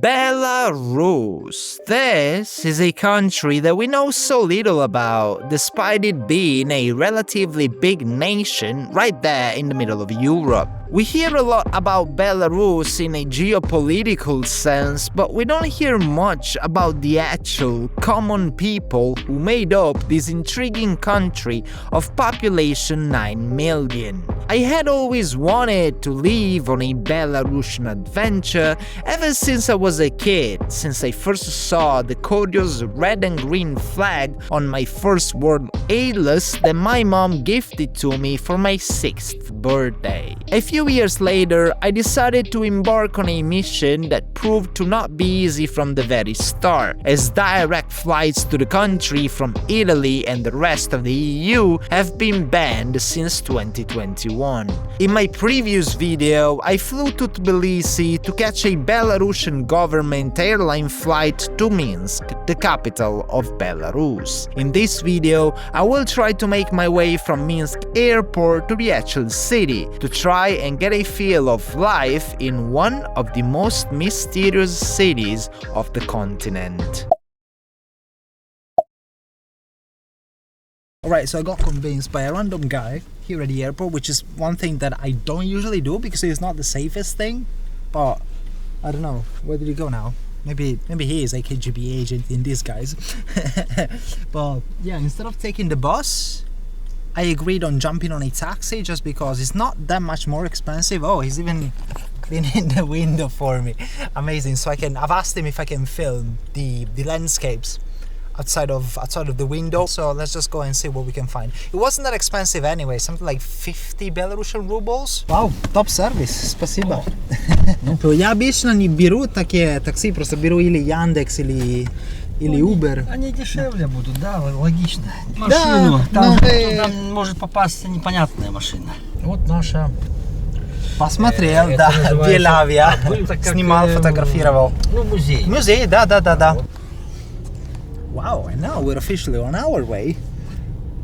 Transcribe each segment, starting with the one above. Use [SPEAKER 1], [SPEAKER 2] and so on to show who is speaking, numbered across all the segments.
[SPEAKER 1] Belarus. This is a country that we know so little about, despite it being a relatively big nation right there in the middle of Europe. We hear a lot about Belarus in a geopolitical sense, but we don't hear much about the actual common people who made up this intriguing country of population 9 million. I had always wanted to live on a Belarusian adventure ever since I was a kid, since I first saw the curious red and green flag on my first World Atlas that my mom gifted to me for my 6th birthday. A few years later, I decided to embark on a mission that proved to not be easy from the very start, as direct flights to the country from Italy and the rest of the EU have been banned since 2021. In my previous video, I flew to Tbilisi to catch a Belarusian government airline flight to Minsk, the capital of Belarus. In this video, I will try to make my way from Minsk airport to the actual city, to try and get a feel of life in one of the most mysterious cities of the continent. Alright, so I got convinced by a random guy here at the airport, which is one thing that I don't usually do because it's not the safest thing, but I don't know, where did he go now? Maybe he is a KGB agent in disguise. But yeah, instead of taking the bus, I agreed on jumping on a taxi just because it's not that much more expensive. Oh, he's even cleaning the window for me. Amazing. So I've asked him if I can film the landscapes outside of the window. So let's just go and see what we can find. It wasn't that expensive anyway, something like 50 Belarusian rubles. Wow, top service. Спасибо. Я обычно не беру такие такси, просто беру или Яндекс, или Uber.
[SPEAKER 2] Они дешевле будут, да, логично. Машину, там может попасть непонятная машина. Вот наша.
[SPEAKER 1] Посмотрел, да, Белавия. Снимал, фотографировал.
[SPEAKER 2] Ну, музей.
[SPEAKER 1] Музей, да. Wow, and now we're officially on our way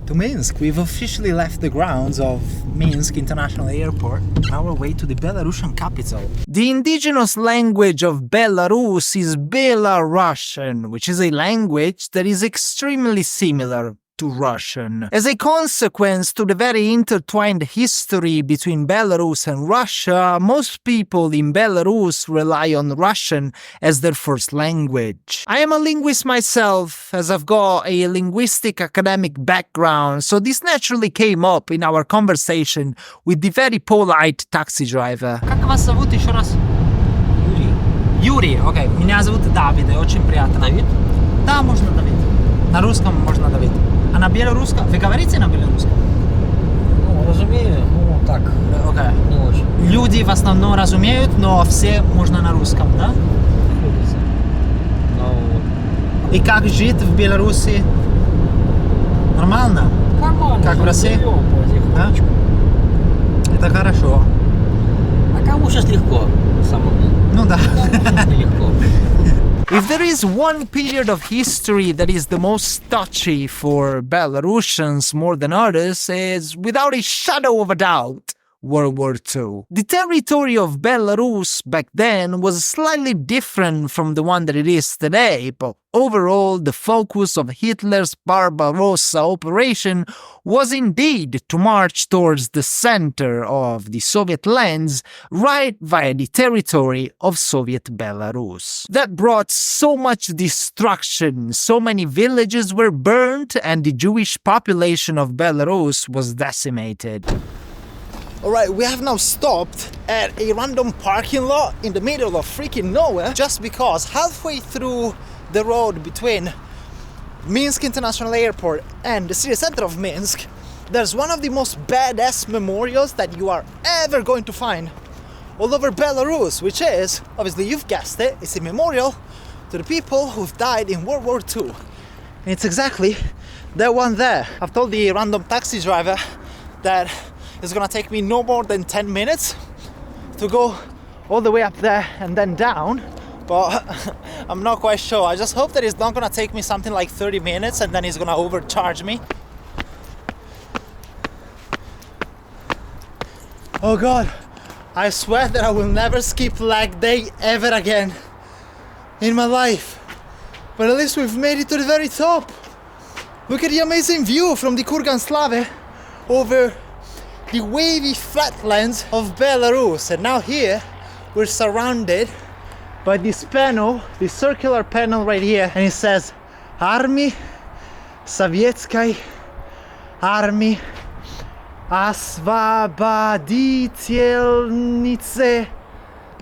[SPEAKER 1] to Minsk. We've officially left the grounds of Minsk International Airport, on our way to the Belarusian capital. The indigenous language of Belarus is Belarusian, which is a language that is extremely similar to Russian. As a consequence to the very intertwined history between Belarus and Russia, most people in Belarus rely on Russian as their first language. I am a linguist myself, as I've got a linguistic academic background, so this naturally came up in our conversation with the very polite taxi driver. Как вас зовут еще раз? Юрий. Окей. Меня зовут Давид, очень приятно.
[SPEAKER 2] Давид?
[SPEAKER 1] Да, можно Давид. На русском можно Давид. А на белорусском? Вы говорите на белорусском?
[SPEAKER 2] Ну, разумею, ну так,
[SPEAKER 1] okay.
[SPEAKER 2] Не очень.
[SPEAKER 1] Люди в основном разумеют, но все можно на русском, да?
[SPEAKER 2] Приходится. Ну,
[SPEAKER 1] И как жить в Беларуси? Нормально?
[SPEAKER 2] нормально.
[SPEAKER 1] Как в России?
[SPEAKER 2] Потихонечку.
[SPEAKER 1] Это хорошо.
[SPEAKER 2] А кому сейчас легко, на самом деле?
[SPEAKER 1] Ну да.
[SPEAKER 2] Легко.
[SPEAKER 1] If there is one period of history that is the most touchy for Belarusians more than others, it's without a shadow of a doubt World War II. The territory of Belarus back then was slightly different from the one that it is today, but overall the focus of Hitler's Barbarossa operation was indeed to march towards the center of the Soviet lands right via the territory of Soviet Belarus. That brought so much destruction, so many villages were burned, and the Jewish population of Belarus was decimated. Alright, we have now stopped at a random parking lot in the middle of freaking nowhere just because halfway through the road between Minsk International Airport and the city center of Minsk, there's one of the most badass memorials that you are ever going to find all over Belarus, which is, obviously you've guessed it, it's a memorial to the people who've died in World War II. And it's exactly that one there. I've told the random taxi driver that it's gonna take me no more than 10 minutes to go all the way up there and then down, but I'm not quite sure. I just hope that it's not gonna take me something like 30 minutes and then he's gonna overcharge me. Oh god, I swear that I will never skip leg day ever again. in my life. But at least we've made it to the very top. Look at the amazing view from the Kurgan Slave over the wavy flatlands of Belarus. And now here we're surrounded by this panel, this circular panel right here, and it says Army Sovietской Army Освободительницы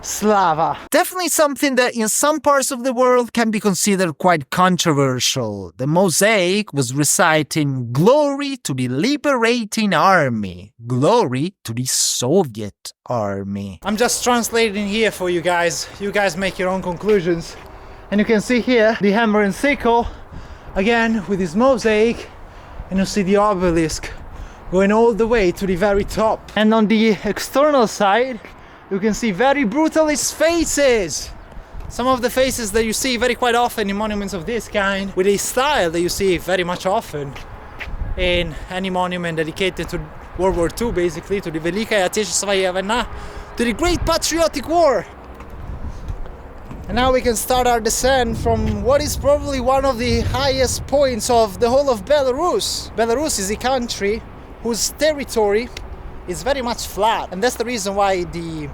[SPEAKER 1] Slava. Definitely something that in some parts of the world can be considered quite controversial. The mosaic was reciting glory to the liberating army, glory to the Soviet army. I'm just translating here for you guys. You guys make your own conclusions. And you can see here the hammer and sickle, again with this mosaic, and you see the obelisk going all the way to the very top. And on the external side, you can see very brutalist faces. Some of the faces that you see very quite often in monuments of this kind, with a style that you see very much often in any monument dedicated to World War II, basically, to the Великая Отечественная война, to the Great Patriotic War. And now we can start our descent from what is probably one of the highest points of the whole of Belarus. Belarus is a country whose territory is very much flat, and that's the reason why the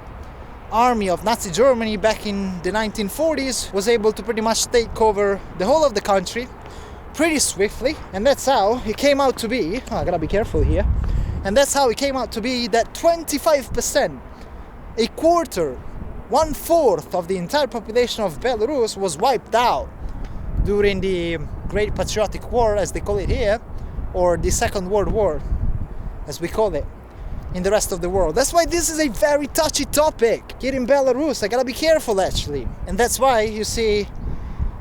[SPEAKER 1] army of Nazi Germany back in the 1940s was able to pretty much take over the whole of the country pretty swiftly, and that's how it came out to be. I gotta be careful here. And that's how it came out to be that 25%, a quarter, 1/4 of the entire population of Belarus was wiped out during the Great Patriotic War, as they call it here, or the Second World War, as we call it in the rest of the world. That's why this is a very touchy topic here in Belarus. I gotta be careful, actually. And that's why you see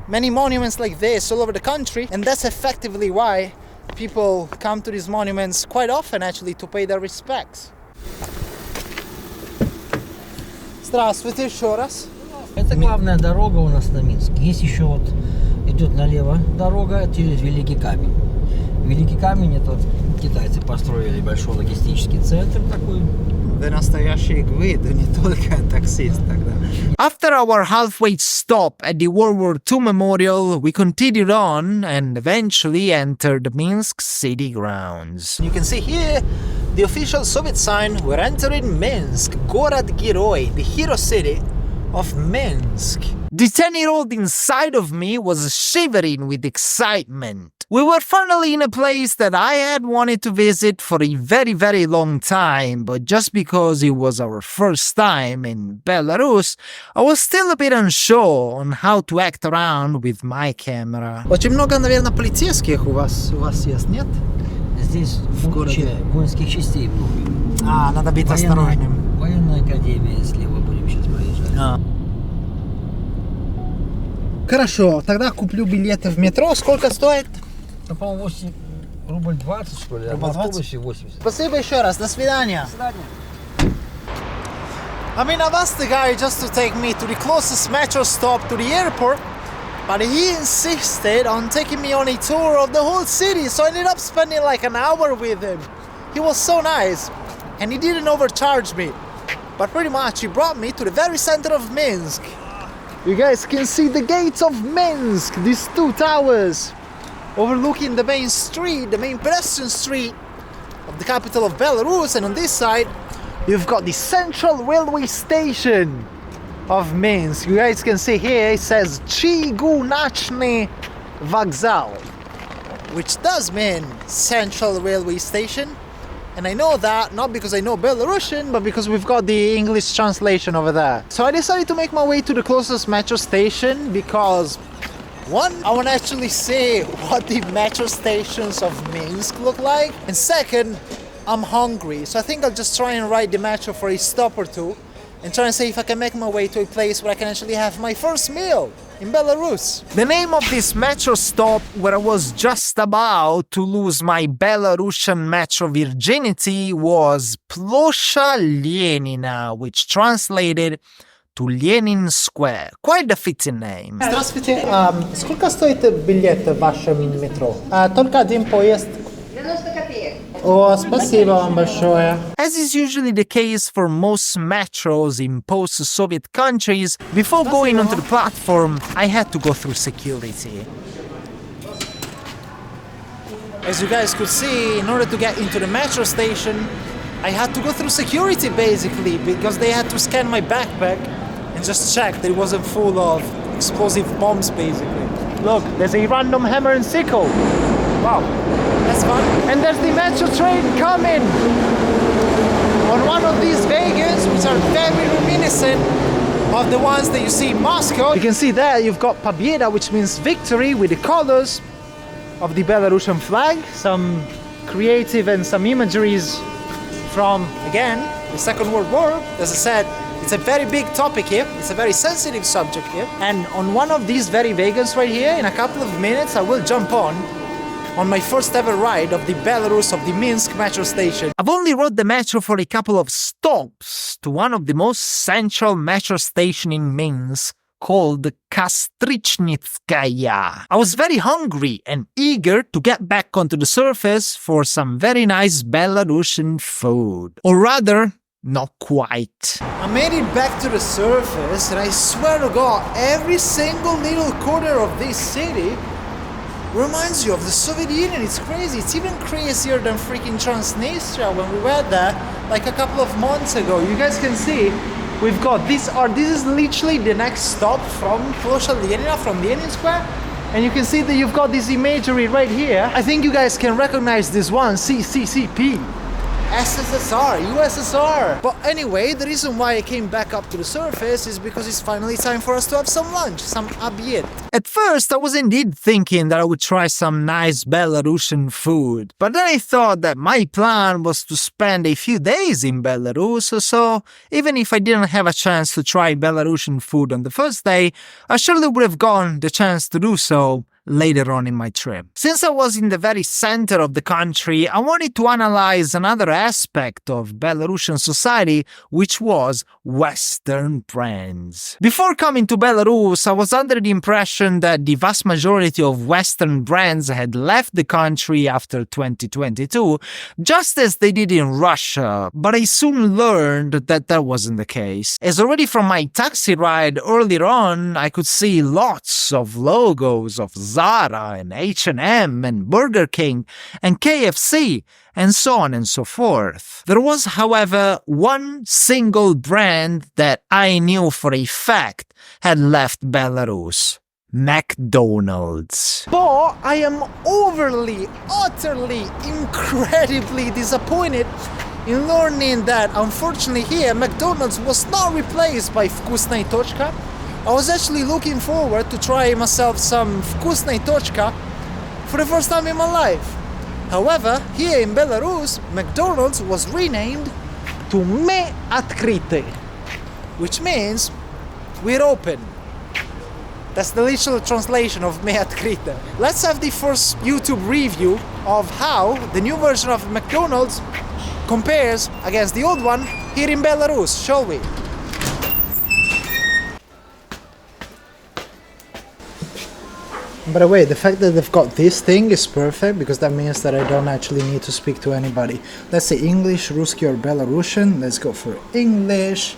[SPEAKER 1] many monuments like this all over the country, and that's effectively why people come to these monuments quite often, actually, to pay their respects. Здравствуйте еще раз.
[SPEAKER 2] Это главная дорога у нас на Минск. Есть еще вот идет налево дорога через Великий Камень. Великий Камень это вот китайцы построили большой логистический центр такой.
[SPEAKER 1] Вы настоящий гвиду, не только таксист тогда. After our halfway stop at the World War II Memorial, we continued on and eventually entered Minsk city grounds. You can see here the official Soviet sign, we're entering Minsk, Город-Герой, the hero city of Minsk. The 10-year-old inside of me was shivering with excitement. We were finally in a place that I had wanted to visit for a very, very long time, but just because it was our first time in Belarus, I was still a bit unsure on how to act around with my camera. Очень много, наверное, полицейских у вас есть, нет?
[SPEAKER 2] Здесь в городе воинских частей много.
[SPEAKER 1] Надо быть осторожным.
[SPEAKER 2] Военная академия, слева будем сейчас проезжать.
[SPEAKER 1] Хорошо, тогда куплю билеты в метро. Сколько стоит?
[SPEAKER 2] Ну, по-моему, 8 рубль 20, что ли, а в автобусе 80.
[SPEAKER 1] Спасибо еще раз, до свидания.
[SPEAKER 2] До свидания.
[SPEAKER 1] I mean, I've asked the guy just to take me to the closest metro stop to the airport, but he insisted on taking me on a tour of the whole city, so I ended up spending like an hour with him. He was so nice, and he didn't overcharge me, but pretty much he brought me to the very center of Minsk. You guys can see the gates of Minsk, these two towers, overlooking the main street, the main pedestrian street of the capital of Belarus, and on this side, you've got the central railway station of Minsk. You guys can see here it says Чигуначный вокзал, which does mean central railway station. And I know that not because I know Belarusian, but because we've got the English translation over there. So I decided to make my way to the closest metro station because, one, I want to actually see what the metro stations of Minsk look like. And second, I'm hungry. So I think I'll just try and ride the metro for a stop or two and try and see if I can make my way to a place where I can actually have my first meal in Belarus. The name of this metro stop, where I was just about to lose my Belarusian metro virginity, was Plosha Lenina, which translated to Lenin Square. Quite a fitting name. Здравствуйте. Сколько стоит билет в вашем метро? Только один поезд.
[SPEAKER 3] 90 копеек. О, спасибо вам большое.
[SPEAKER 1] As is usually the case for most metros in post-Soviet countries, before going onto the platform, I had to go through security. As you guys could see, in order to get into the metro station, I had to go through security basically, because they had to scan my backpack and just check that it wasn't full of explosive bombs basically. Look, there's a random hammer and sickle. Wow, that's fun. And there's the metro train coming on one of these wagons, which are very reminiscent of the ones that you see in Moscow. You can see there you've got Победа, which means victory, with the colors of the Belarusian flag, some creative and some imageries from, again, the Second World War. As I said, it's a very big topic here, it's a very sensitive subject here, and on one of these very wagons right here, in a couple of minutes, I will jump on my first ever ride of the Belarus, of the Minsk metro station. I've only rode the metro for a couple of stops to one of the most central metro stations in Minsk, called Kastrychnitskaya. I was very hungry and eager to get back onto the surface for some very nice Belarusian food. Or rather, not quite. I made it back to the surface, and I swear to God, every single little corner of this city reminds you of the Soviet Union. It's crazy. It's even crazier than freaking Transnistria when we were there like a couple of months ago. You guys can see we've got this is literally the next stop from Plощad Lenina, from Lenin Square. And you can see that you've got this imagery right here. I think you guys can recognize this one, CCCP. SSSR, USSR. But anyway, the reason why I came back up to the surface is because it's finally time for us to have some lunch, some obiad. At first, I was indeed thinking that I would try some nice Belarusian food. But then I thought that my plan was to spend a few days in Belarus, so even if I didn't have a chance to try Belarusian food on the first day, I surely would have gotten the chance to do so later on in my trip. Since I was in the very center of the country, I wanted to analyze another aspect of Belarusian society, which was Western brands. Before coming to Belarus, I was under the impression that the vast majority of Western brands had left the country after 2022, just as they did in Russia, but I soon learned that that wasn't the case. As already from my taxi ride earlier on, I could see lots of logos of Zara and H&M and Burger King and KFC and so on and so forth. There was, however, one single brand that I knew for a fact had left Belarus: McDonald's. But I am utterly, incredibly disappointed in learning that, unfortunately here, McDonald's was not replaced by Вкусная точка. I was actually looking forward to trying myself some Вкусная точка for the first time in my life. However, here in Belarus, McDonald's was renamed to Me Открыты, which means we're open. That's the literal translation of Me Открыты. Let's have the first YouTube review of how the new version of McDonald's compares against the old one here in Belarus, shall we?
[SPEAKER 3] By the way, the fact that they've got this thing is perfect, because that means that I don't actually need to speak to anybody. Let's say English, Ruski or Belarusian. Let's go for English.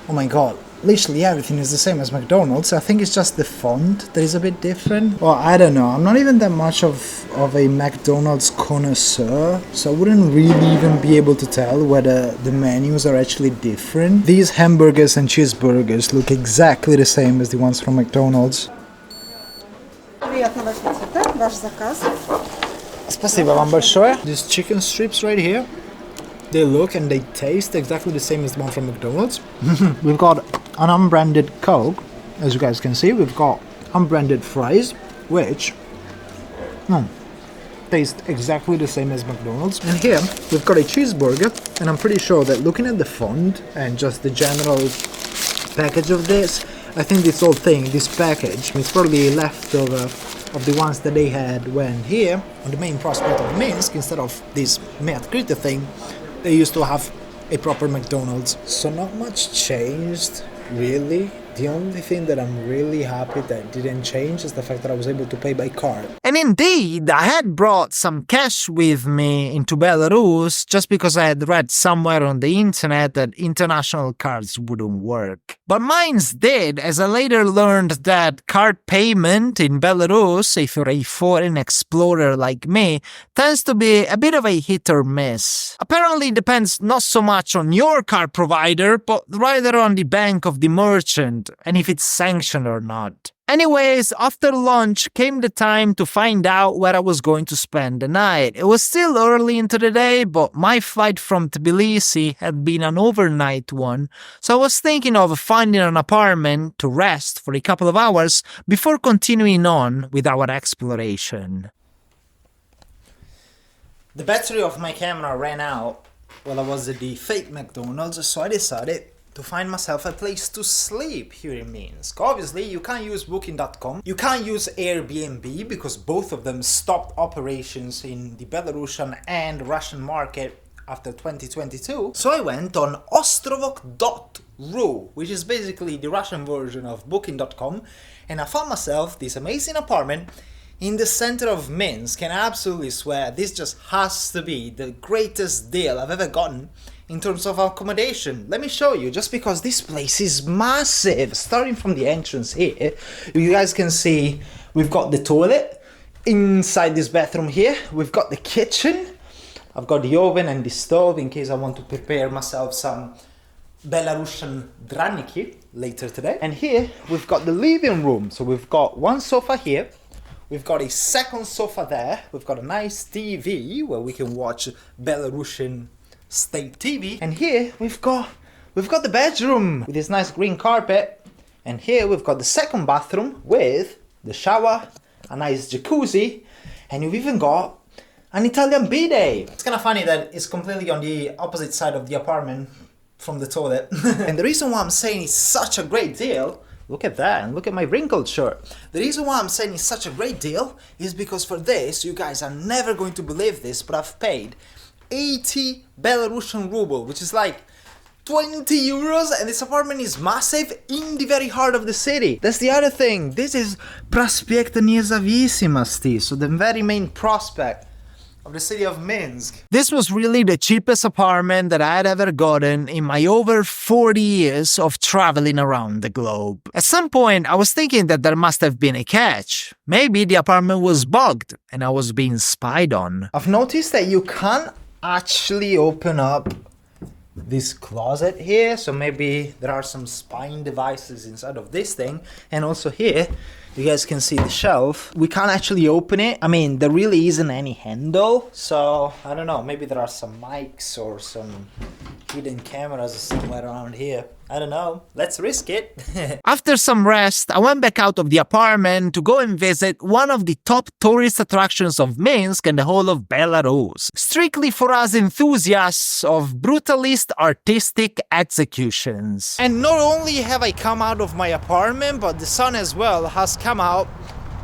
[SPEAKER 3] Oh my god, literally everything is the same as McDonald's. I think it's just the font that is a bit different. Well, I don't know, I'm not even that much of a McDonald's connoisseur, so I wouldn't really even be able to tell whether the menus are actually different. These hamburgers and cheeseburgers look exactly the same as the ones from McDonald's. Спасибо вам большое. These chicken strips right here, they look and they taste exactly the same as the one from McDonald's. We've got an unbranded Coke, as you guys can see. We've got unbranded fries, which taste exactly the same as McDonald's. And here we've got a cheeseburger, and I'm pretty sure that looking at the font and just the general package of this, I think this whole thing, this package, is probably a leftover of the ones that they had when here, on the main prospect of Minsk, instead of this Me Открыты thing, they used to have a proper McDonald's. So not much changed, really. The only thing that I'm really happy that didn't change is the fact that I was able to pay by card.
[SPEAKER 1] And indeed, I had brought some cash with me into Belarus just because I had read somewhere on the internet that international cards wouldn't work. But mine's did, as I later learned that card payment in Belarus, if you're a foreign explorer like me, tends to be a bit of a hit or miss. Apparently it depends not so much on your card provider, but rather on the bank of the merchant, and if it's sanctioned or not. Anyways, after lunch came the time to find out where I was going to spend the night. It was still early into the day, but my flight from Tbilisi had been an overnight one, so I was thinking of finding an apartment to rest for a couple of hours before continuing on with our exploration.
[SPEAKER 3] The battery of my camera ran out while I was at the fake McDonald's, so I decided to find myself a place to sleep here in Minsk. Obviously, you can't use booking.com, you can't use Airbnb because both of them stopped operations in the Belarusian and Russian market after 2022. So I went on ostrovok.ru, which is basically the Russian version of booking.com, and I found myself this amazing apartment in the center of Minsk, and I absolutely swear this just has to be the greatest deal I've ever gotten in terms of accommodation. Let me show you, just because this place is massive. Starting from the entrance here, you guys can see we've got the toilet inside this bathroom here. We've got the kitchen. I've got the oven and the stove in case I want to prepare myself some Belarusian draniki later today. And here we've got the living room. So we've got one sofa here. We've got a second sofa there. We've got a nice TV where we can watch Belarusian state TV, and here we've got the bedroom with this nice green carpet, and here we've got the second bathroom with the shower, a nice jacuzzi, and you've even got an Italian bidet. It's kind of funny that it's completely on the opposite side of the apartment from the toilet. And the reason why I'm saying it's such a great deal, look at that, and look at my wrinkled shirt. The reason why I'm saying it's such a great deal is because for this, you guys are never going to believe this, but I've paid 80 Belarusian ruble, which is like 20 euros, and this apartment is massive in the very heart of the city. That's the other thing. This is Prospekt Nezavisimosti, so the very main prospect of the city of Minsk.
[SPEAKER 1] This was really the cheapest apartment that I had ever gotten in my over 40 years of traveling around the globe. At some point, I was thinking that there must have been a catch. Maybe the apartment was bugged and I was being spied on.
[SPEAKER 3] I've noticed that you can't actually open up this closet here, so maybe there are some spying devices inside of this thing. And also here you guys can see the shelf. We can't actually open it. I mean, there really isn't any handle, so I don't know, maybe there are some mics or some hidden cameras somewhere around here. I don't know. Let's risk it.
[SPEAKER 1] After some rest, I went back out of the apartment to go and visit one of the top tourist attractions of Minsk and the whole of Belarus, strictly for us enthusiasts of brutalist artistic executions.
[SPEAKER 3] And not only have I come out of my apartment, but the sun as well has come out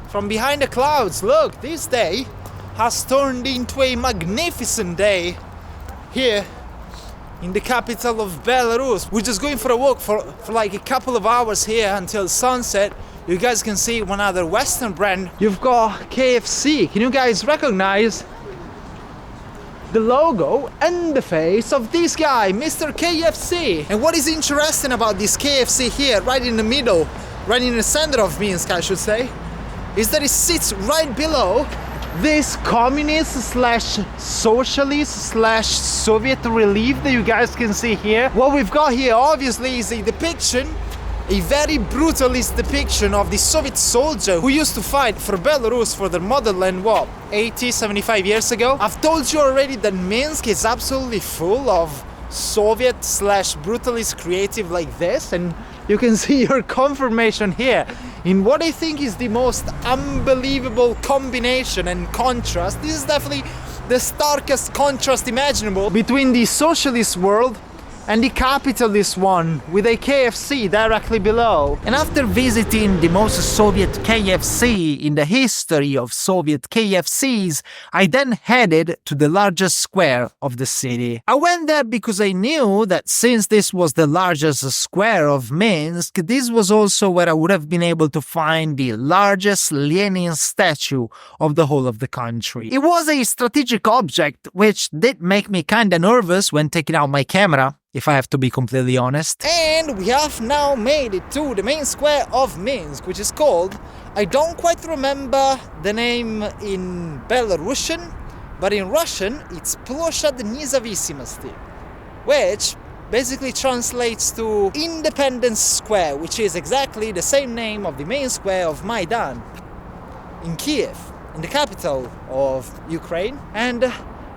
[SPEAKER 3] from behind the clouds. Look, this day has turned into a magnificent day here in the capital of Belarus. We're just going for a walk for like a couple of hours here until sunset. You guys can see one other Western brand. You've got KFC. Can you guys recognize the logo and the face of this guy, Mr. KFC? And what is interesting about this KFC here, right in the middle, right in the center of Minsk, I should say, is that it sits right below this communist/socialist/Soviet relief that you guys can see here. What we've got here obviously is a depiction, a very brutalist depiction of the Soviet soldier who used to fight for Belarus, for their motherland, what, 80, 75 years ago? I've told you already that Minsk is absolutely full of Soviet/brutalist creative like this, and you can see your confirmation here in what I think is the most unbelievable combination and contrast. This is definitely the starkest contrast imaginable between the socialist world
[SPEAKER 1] And the capital is one, with a KFC directly below. And after visiting the most Soviet KFC in the history of Soviet KFCs, I then headed to the largest square of the city. I went there because I knew that since this was the largest square of Minsk, this was also where I would have been able to find the largest Lenin statue of the whole of the country. It was a strategic object, which did make me kinda nervous when taking out my camera, if I have to be completely honest. And we have now made it to the main square of Minsk, which is called, I don't quite remember the name in Belarusian, but in Russian it's Ploshad Nezavisimosti, which basically translates to Independence Square, which is exactly the same name of the main square of Maidan in Kiev, in the capital of Ukraine. And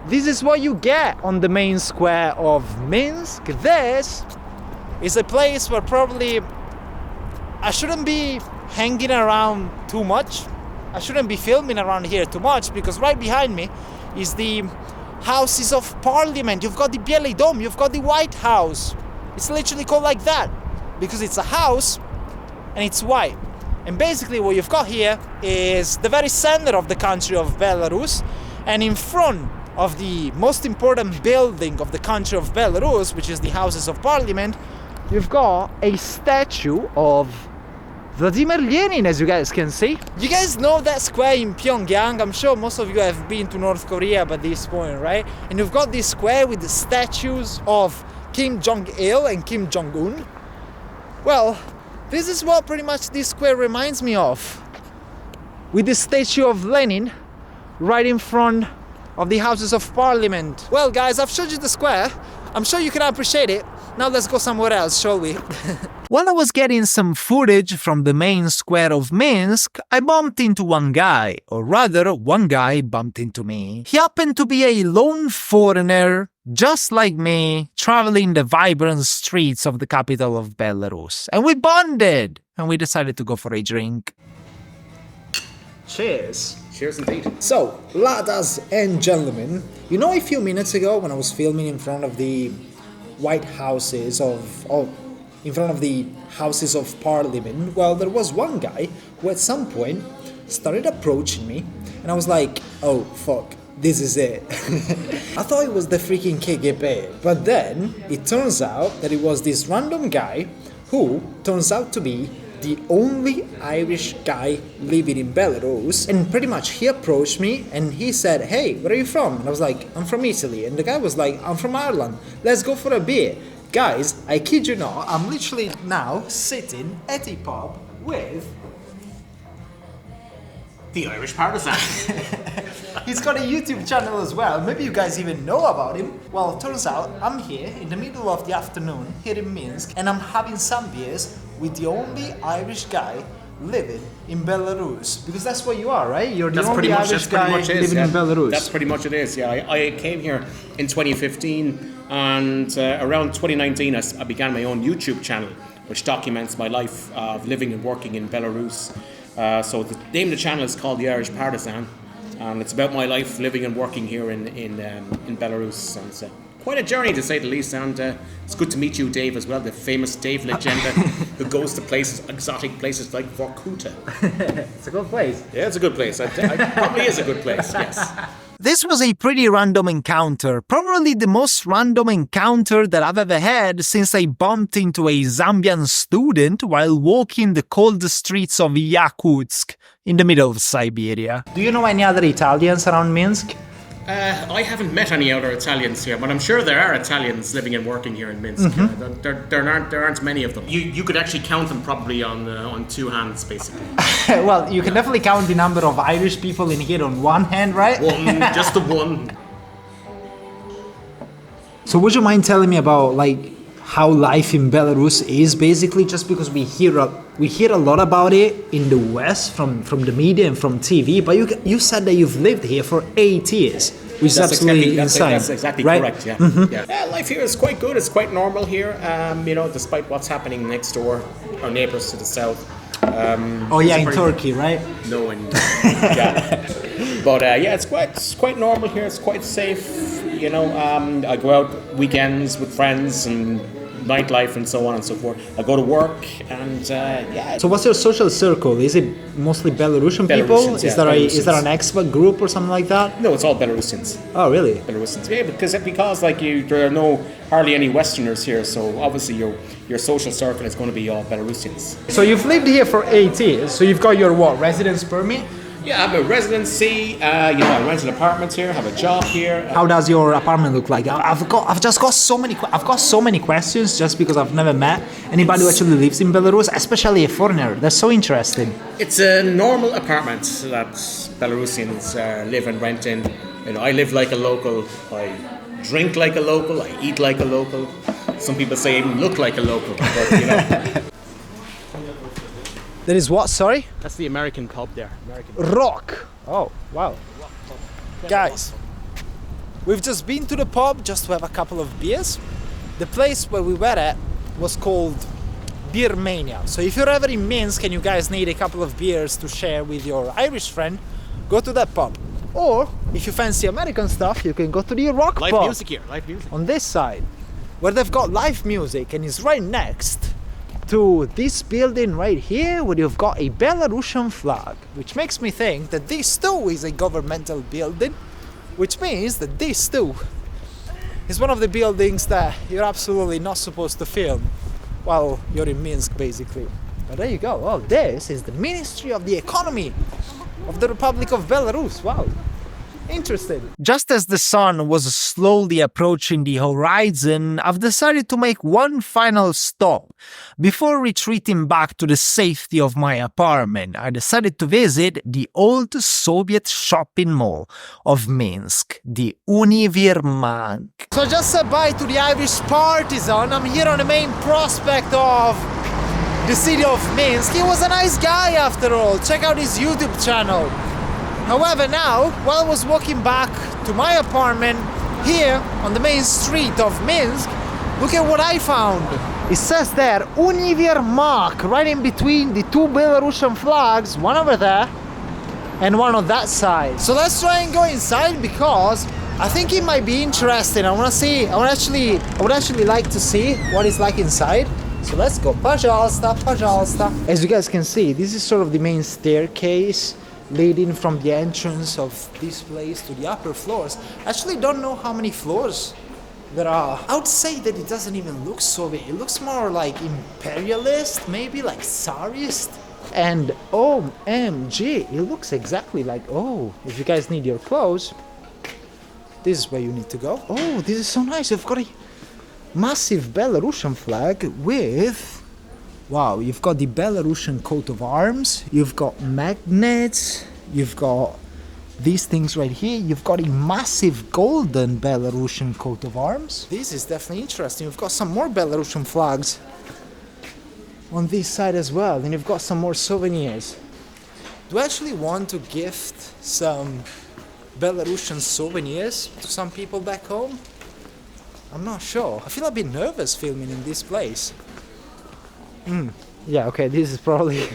[SPEAKER 1] this is what you get on the main square of Minsk. This is a place where probably I shouldn't be hanging around too much. I shouldn't be filming around here too much, because right behind me is the Houses of Parliament. You've got the Bielый Dom, you've got the White House. It's literally called like that because it's a house and it's white. And basically what you've got here is the very center of the country of Belarus, and in front of the most important building of the country of Belarus, which is the Houses of Parliament, you've got a statue of Vladimir Lenin, as you guys can see. You guys know that square in Pyongyang? I'm sure most of you have been to North Korea by this point, right? And you've got this square with the statues of Kim Jong-il and Kim Jong-un. Well, this is what pretty much this square reminds me of, with the statue of Lenin right in front of the Houses of Parliament. Well guys, I've showed you the square. I'm sure you can appreciate it. Now let's go somewhere else, shall we? While I was getting some footage from the main square of Minsk, I bumped into one guy, or rather, one guy bumped into me. He happened to be a lone foreigner, just like me, traveling the vibrant streets of the capital of Belarus. And we bonded, and we decided to go for a drink. Cheers.
[SPEAKER 4] Cheers indeed.
[SPEAKER 3] So, ladies and gentlemen, you know, a few minutes ago when I was filming in front of the White Houses in front of the Houses of Parliament, well, there was one guy who at some point started approaching me, and I was like, oh fuck, this is it. I thought it was the freaking KGB, but then it turns out that it was this random guy who turns out to be the only Irish guy living in Belarus. And pretty much he approached me and he said, hey, where are you from? And I was like, I'm from Italy. And the guy was like, I'm from Ireland, let's go for a beer. Guys, I kid you not, I'm literally now sitting at a pub with
[SPEAKER 4] The Irish Partisan.
[SPEAKER 3] He's got a YouTube channel as well. Maybe you guys even know about him. Well, it turns out I'm here in the middle of the afternoon here in Minsk, and I'm having some beers with the only Irish guy living in Belarus. Because that's what you are, right? You're the only Irish guy living in Belarus.
[SPEAKER 4] That's pretty much it is, yeah. I came here in 2015, and around 2019 I began my own YouTube channel, which documents my life of living and working in Belarus. So the name of the channel is called The Irish Partisan, and it's about my life living and working here in Belarus. And it's quite a journey, to say the least, and it's good to meet you, Dave, as well, the famous Dave Legenda, who goes to places, exotic places like Vorkuta.
[SPEAKER 3] It's a good place.
[SPEAKER 4] Yeah, it's a good place. It probably is a good place, yes.
[SPEAKER 1] This was a pretty random encounter, probably the most random encounter that I've ever had since I bumped into a Zambian student while walking the cold streets of Yakutsk in the middle of Siberia.
[SPEAKER 3] Do you know any other Italians around Minsk?
[SPEAKER 4] I haven't met any other Italians here, but I'm sure there are Italians living and working here in Minsk.
[SPEAKER 3] Mm-hmm.
[SPEAKER 4] There aren't many of them. You could actually count them probably on two hands, basically.
[SPEAKER 3] Well, you can definitely count the number of Irish people in here on one hand, right?
[SPEAKER 4] One, just the one.
[SPEAKER 3] So would you mind telling me about how life in Belarus is, basically, just because we hear a lot about it in the West from the media and from TV, but you said that you've lived here for 8 years, which is absolutely insane.
[SPEAKER 4] That's exactly
[SPEAKER 3] right?
[SPEAKER 4] Correct, yeah.
[SPEAKER 3] Mm-hmm.
[SPEAKER 4] Yeah. Life here is quite good, it's quite normal here, despite what's happening next door, our neighbours to the south.
[SPEAKER 3] In Turkey, right?
[SPEAKER 4] No, yeah. But it's quite normal here, it's quite safe. you know, I go out weekends with friends and nightlife and so on and so forth. I go to work and yeah.
[SPEAKER 3] So what's your social circle? Is it mostly Belarusian people?
[SPEAKER 4] Belarusians, yeah,
[SPEAKER 3] Is there an expat group or something like that?
[SPEAKER 4] No, it's all Belarusians.
[SPEAKER 3] Oh, really?
[SPEAKER 4] Belarusians, yeah, because like there are hardly any Westerners here, so obviously your social circle is going to be all Belarusians.
[SPEAKER 3] So you've lived here for 8 years. So you've got your what? Residence permit?
[SPEAKER 4] Yeah, I have a residency. I rent an apartment here. Have a job here.
[SPEAKER 3] How does your apartment look like? I've got so many questions just because I've never met anybody who actually lives in Belarus, especially a foreigner. They're so interesting.
[SPEAKER 4] It's a normal apartment that Belarusians live and rent in. You know, I live like a local. I drink like a local. I eat like a local. Some people say I even look like a local. But, you know.
[SPEAKER 3] That is what? Sorry?
[SPEAKER 4] That's the American pub there.
[SPEAKER 3] Rock. Oh, wow. Guys, we've just been to the pub just to have a couple of beers. The place where we were at was called Beer Mania. So if you're ever in Minsk and you guys need a couple of beers to share with your Irish friend, go to that pub. Or if you fancy American stuff, you can go to the Rock
[SPEAKER 4] Live
[SPEAKER 3] pub.
[SPEAKER 4] music here. Live music.
[SPEAKER 3] On this side, where they've got live music and it's right next to this building right here where you've got a Belarusian flag, which makes me think that this too is a governmental building, which means that this too is one of the buildings that you're absolutely not supposed to film while you're in Minsk, basically. But there you go. Oh, this is the Ministry of the Economy of the Republic of Belarus. Wow. Interesting.
[SPEAKER 1] Just as the sun was slowly approaching the horizon, I've decided to make one final stop. Before retreating back to the safety of my apartment, I decided to visit the old Soviet shopping mall of Minsk, the Univirmank.
[SPEAKER 3] So I just said bye to the Irish Partisan. I'm here on the main prospect of the city of Minsk. He was a nice guy after all. Check out his YouTube channel. However, now, while I was walking back to my apartment here on the main street of Minsk, look at what I found. It says there, Univirmank, right in between the two Belarusian flags, one over there and one on that side. So let's try and go inside because I think it might be interesting. I would actually like to see what it's like inside. So let's go. Пожалуйста, пожалуйста. As you guys can see, this is sort of the main staircase leading from the entrance of this place to the upper floors. I actually don't know how many floors there are. I would say that it doesn't even look Soviet. It looks more like imperialist, maybe like Tsarist. And OMG, it looks exactly like, oh, if you guys need your clothes, this is where you need to go. Oh, this is so nice. You've got a massive Belarusian flag with, wow, you've got the Belarusian coat of arms, you've got magnets, you've got these things right here, you've got a massive golden Belarusian coat of arms. This is definitely interesting. You've got some more Belarusian flags on this side as well, and you've got some more souvenirs. Do I actually want to gift some Belarusian souvenirs to some people back home? I'm not sure. I feel a bit nervous filming in this place. Yeah, okay, this is probably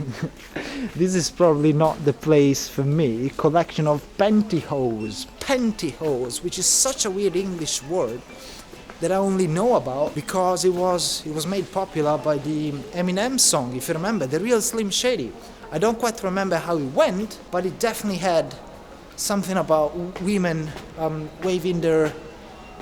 [SPEAKER 3] this is probably not the place for me. Collection of pantyhose. Pantyhose, which is such a weird English word that I only know about because it was made popular by the Eminem song, if you remember, The Real Slim Shady. I don't quite remember how it went, but it definitely had something about women waving their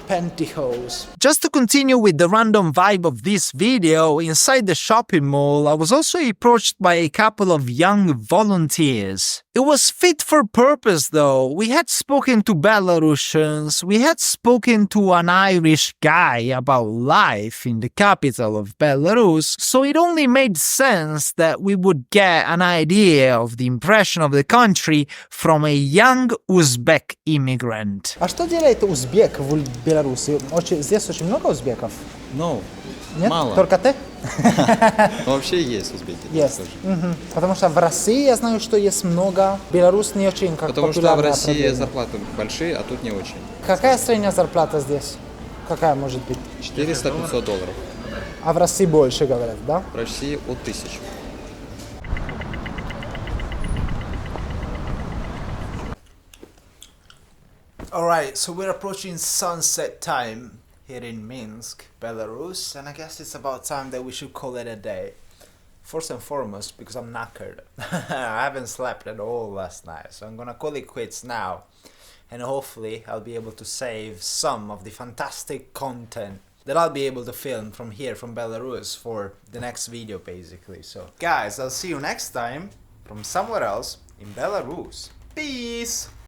[SPEAKER 3] pantyhose.
[SPEAKER 1] Just to continue with the random vibe of this video, inside the shopping mall, I was also approached by a couple of young volunteers. It was fit for purpose though. We had spoken to Belarusians, we had spoken to an Irish guy about life in the capital of Belarus, so it only made sense that we would get an idea of the impression of the country from a young Uzbek immigrant.
[SPEAKER 3] А что делает узбек в Беларуси? Здесь очень много узбеков?
[SPEAKER 5] No,
[SPEAKER 3] Нет?
[SPEAKER 5] мало.
[SPEAKER 3] Только ты?
[SPEAKER 5] Вообще есть узбеки.
[SPEAKER 3] Есть.
[SPEAKER 5] тоже.
[SPEAKER 3] Потому что в России я знаю, что есть много. Беларусь не очень как
[SPEAKER 5] Потому что в
[SPEAKER 3] популярное
[SPEAKER 5] России
[SPEAKER 3] направление.
[SPEAKER 5] зарплаты большие, а тут не очень.
[SPEAKER 3] Какая средняя зарплата здесь? Какая может быть?
[SPEAKER 5] $400-500.
[SPEAKER 3] А в России больше, говорят, да?
[SPEAKER 5] В России от 1000.
[SPEAKER 3] Alright, so we're approaching sunset time here in Minsk, Belarus, and I guess it's about time that we should call it a day. First and foremost, because I'm knackered. I haven't slept at all last night, so I'm gonna call it quits now. And hopefully I'll be able to save some of the fantastic content that I'll be able to film from here, from Belarus, for the next video basically. So guys, I'll see you next time from somewhere else in Belarus. Peace!